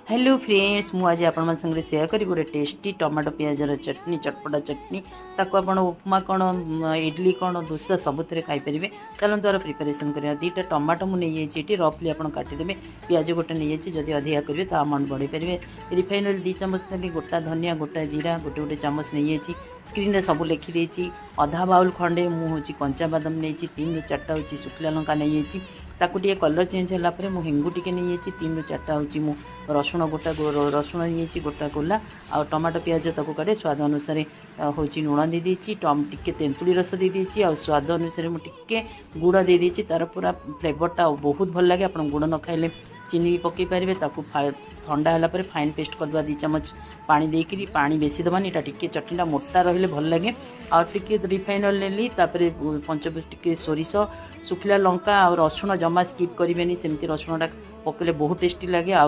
hello friends मु आज आपण संगे शेयर करी गोटे टेस्टी टमाटो प्याजर चटनी चटपटा चटनी ताको आपण उपमा कौन इडली कौन डोसा सबुथ खाईपर चलते तार प्रिपेरेसन करा दुईटा टमाटो मुझे रफली आप काटिदेवे पिज गोटे नहीं जदि अधिका करेंगे तो अमाउंट बढ़े पारे रिफाइन ऑयल 2 चामच ने गोटा धनिया गोटा जीरा गोटे गोटे चामच नहीं स्क्रीन रे सब लिखिदे अधा बाउल खंडे मुझे कंचा बादाम नहीं 3 ରୁ 4टा हूँ शुखला लंका नहीं ताकू टे कलर चेंज है मुझे हेंगू टी नहीं 3 ରୁ 4टा हूँ रसुण गोटा रसुण नहीं गोटा गोला आ टमाटो प्याज ताको काटे स्वाद अनुसार हूँ लुण दे टे तेंतुड़ी रस दे आ स्वाद अनुसार मुझे गुड़ दे तार पूरा फ्लेवरटा बहुत भल लगे आप गुड़ न खाइले चीनी भी पकई पारे ठंडा है फाइन पेस्ट करदे 2 चामच पानी देकरी पानी बेसी दबानी टे चटनीटा मोटा रही भल लगे आ टे रिफाइन ऑयल नेली तापर पंचफुट टे सोरिष शुखला लंका आ रसुण जमा स्किप करेंगे सेमती रसुणटा पकड़े बहुत टेस्टी लगे आ